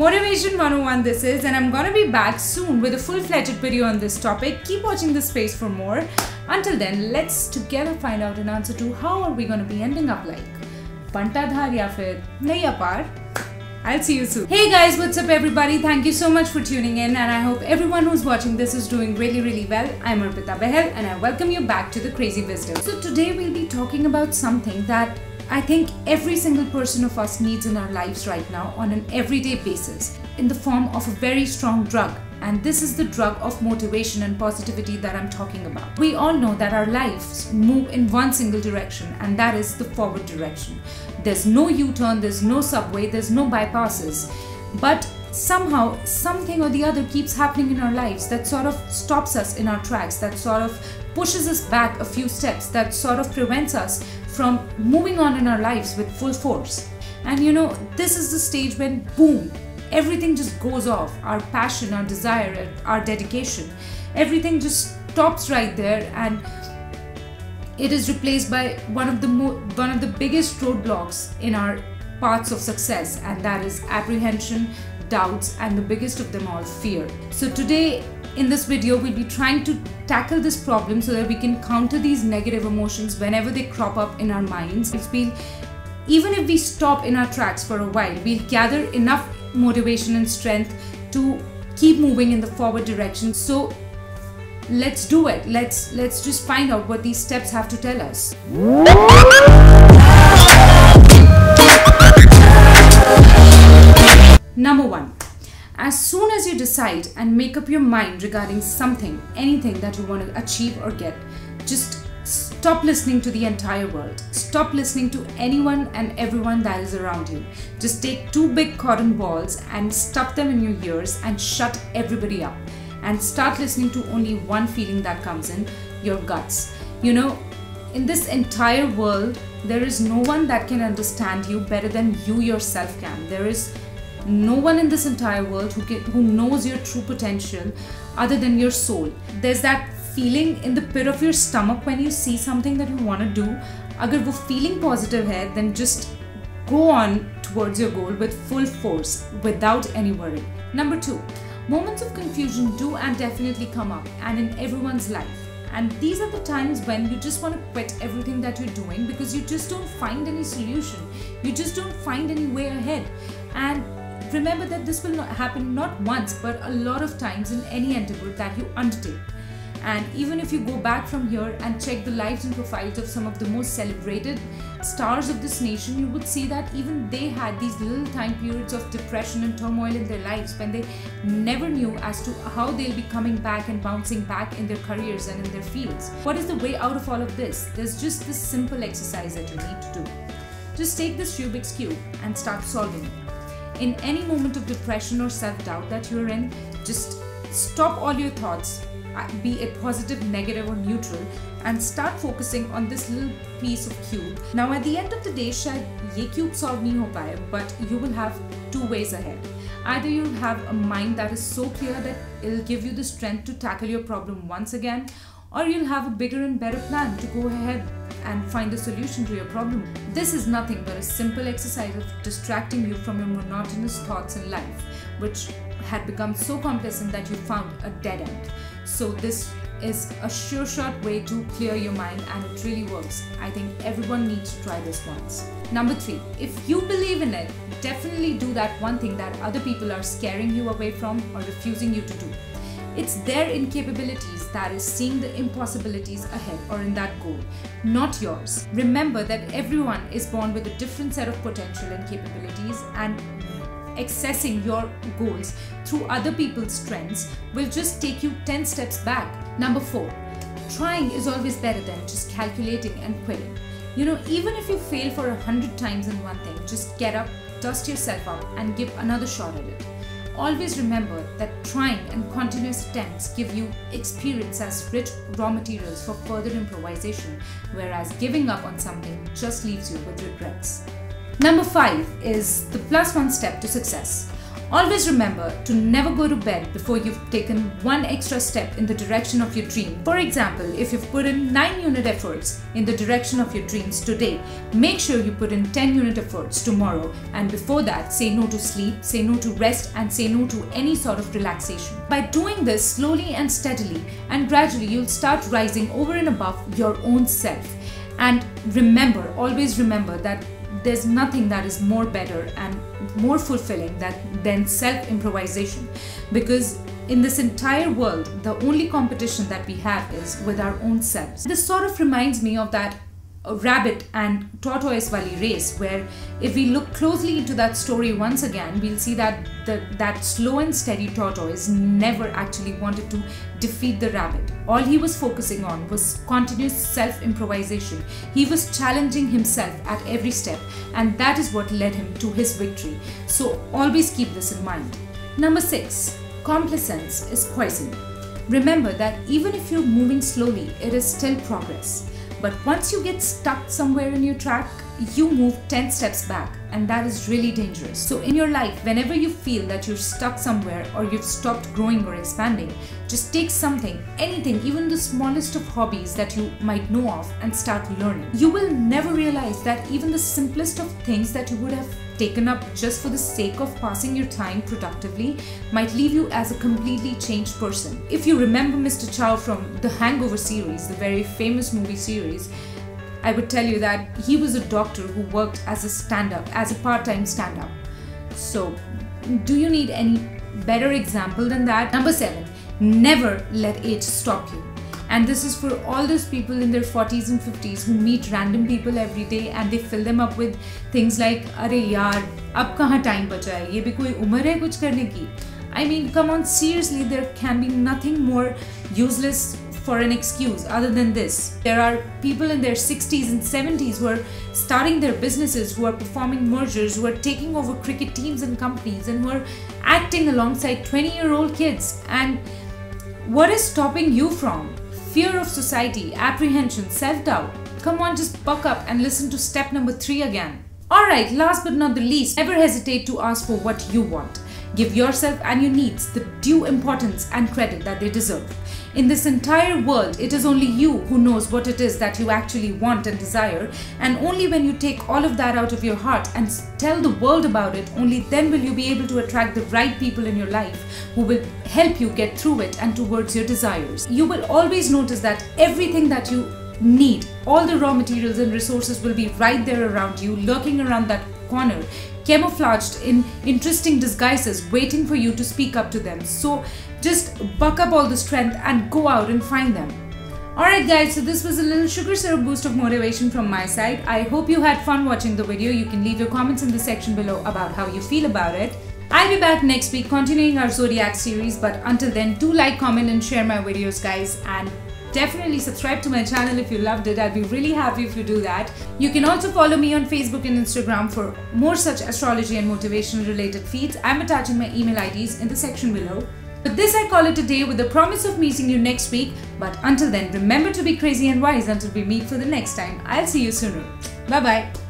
Motivation 101 this is, and I'm gonna be back soon with a full-fledged video on this topic. Keep watching this space for more. Until then, let's together find out an answer to how are we gonna be ending up like Banta, Dhar ya fir Naiya, Paar. I'll see you soon. Hey guys, what's up everybody? Thank you so much for tuning in, and I hope everyone who's watching this is doing really well. I'm Behel and I welcome you back to the Crazy Wisdom. So today we'll be talking about something that I think every single person of us needs in our lives right now on an everyday basis in the form of a very strong drug. And this is the drug of motivation and positivity that I'm talking about. We all know that our lives move in one single direction, and that is the forward direction. There's no U-turn, there's no subway, there's no bypasses. But somehow, something or the other keeps happening in our lives that sort of stops us in our tracks, that sort of pushes us back a few steps, that sort of prevents us from moving on in our lives with full force. And you know, this is the stage when boom, everything just goes off. Our passion, our desire, our dedication, everything just stops right there, and it is replaced by one of the biggest roadblocks in our paths of success, and that is apprehension, doubts, and the biggest of them all, fear. So today in this video we'll be trying to tackle this problem so that we can counter these negative emotions whenever they crop up in our minds. Even if we stop in our tracks for a while, we'll gather enough motivation and strength to keep moving in the forward direction. So let's do it. Let's just find out what these steps have to tell us. Number 1. As soon as you decide and make up your mind regarding something, anything that you want to achieve or get, just stop listening to the entire world. Stop listening to anyone and everyone that is around you. Just take 2 big cotton balls and stuff them in your ears and shut everybody up. And start listening to only one feeling that comes in, your guts. You know, in this entire world, there is no one that can understand you better than you yourself can. There is no one in this entire world who knows your true potential other than your soul. There's that feeling in the pit of your stomach when you see something that you want to do. Agar wo feeling positive hai, then just go on towards your goal with full force without any worry. Number 2. Moments of confusion do and definitely come up, and in everyone's life. And these are the times when you just want to quit everything that you're doing because you just don't find any solution. You just don't find any way ahead. And remember that this will not happen not once but a lot of times in any endeavor that you undertake. And even if you go back from here and check the lives and profiles of some of the most celebrated stars of this nation, you would see that even they had these little time periods of depression and turmoil in their lives when they never knew as to how they'll be coming back and bouncing back in their careers and in their fields. What is the way out of all of this? There's just this simple exercise that you need to do. Just take this Rubik's Cube and start solving it. In any moment of depression or self-doubt that you're in, just stop all your thoughts, be it positive, negative or neutral, and start focusing on this little piece of cube. Now at the end of the day, shayad ye cube solve nahi ho paye, but you will have 2 ways ahead. Either you'll have a mind that is so clear that it'll give you the strength to tackle your problem once again, or you'll have a bigger and better plan to go ahead and find the solution to your problem. This is nothing but a simple exercise of distracting you from your monotonous thoughts in life, which had become so complacent that you found a dead end. So this is a sure shot way to clear your mind, and it really works. I think everyone needs to try this once. Number 3, if you believe in it, definitely do that one thing that other people are scaring you away from or refusing you to do. It's their incapabilities that is seeing the impossibilities ahead or in that goal, not yours. Remember that everyone is born with a different set of potential and capabilities, and accessing your goals through other people's strengths will just take you 10 steps back. Number 4, trying is always better than just calculating and quitting. You know, even if you fail for 100 times in one thing, just get up, dust yourself up and give another shot at it. Always remember that trying and continuous attempts give you experience as rich raw materials for further improvisation, whereas giving up on something just leaves you with regrets. Number 5 is the +1 step to success. Always remember to never go to bed before you've taken one extra step in the direction of your dream. For example, if you've put in 9-unit efforts in the direction of your dreams today, make sure you put in 10-unit efforts tomorrow, and before that, say no to sleep, say no to rest, and say no to any sort of relaxation. By doing this slowly and steadily and gradually, you'll start rising over and above your own self. And remember, always remember that there's nothing that is more better and more fulfilling than self-improvisation, because in this entire world, the only competition that we have is with our own selves. This sort of reminds me of that rabbit and tortoise wali race, where if we look closely into that story once again, we'll see that that slow and steady tortoise never actually wanted to defeat the rabbit. All he was focusing on was continuous self-improvisation. He was challenging himself at every step, and that is what led him to his victory. So always keep this in mind. Number 6. Complacence is poison. Remember that even if you're moving slowly, it is still progress. But once you get stuck somewhere in your track, you move 10 steps back, and that is really dangerous. So in your life, whenever you feel that you're stuck somewhere or you've stopped growing or expanding, just take something, anything, even the smallest of hobbies that you might know of, and start learning. You will never realize that even the simplest of things that you would have taken up just for the sake of passing your time productively might leave you as a completely changed person. If you remember Mr. Chow from the Hangover series, the very famous movie series, I would tell you that he was a doctor who worked as a stand-up, as a part-time stand-up. So, do you need any better example than that? Number 7, never let age stop you. And this is for all those people in their 40s and 50s who meet random people every day and they fill them up with things like, "Arey yaar, ab kahan time bacha hai? Ye bhi koi umar hai kuch karne ki?" I mean, come on, seriously, there can be nothing more useless for an excuse other than this. There are people in their 60s and 70s who are starting their businesses, who are performing mergers, who are taking over cricket teams and companies, and who are acting alongside 20-year-old kids. And what is stopping you from? Fear of society, apprehension, self-doubt. Come on, just buck up and listen to step number 3 again. Alright, last but not the least, never hesitate to ask for what you want. Give yourself and your needs the due importance and credit that they deserve. In this entire world, it is only you who knows what it is that you actually want and desire, and only when you take all of that out of your heart and tell the world about it, only then will you be able to attract the right people in your life who will help you get through it and towards your desires. You will always notice that everything that you need, all the raw materials and resources will be right there around you, lurking around that corner, camouflaged in interesting disguises, waiting for you to speak up to them. So just buck up all the strength and go out and find them. Alright guys, so this was a little sugar syrup boost of motivation from my side. I hope you had fun watching the video. You can leave your comments in the section below about how you feel about it. I'll be back next week continuing our Zodiac series, but until then, do like, comment and share my videos guys, and definitely subscribe to my channel if you loved it. I'd be really happy if you do that. You can also follow me on Facebook and Instagram for more such astrology and motivational related feeds. I'm attaching my email IDs in the section below. With this, I call it a day with the promise of meeting you next week. But until then, remember to be crazy and wise until we meet for the next time. I'll see you sooner. Bye bye.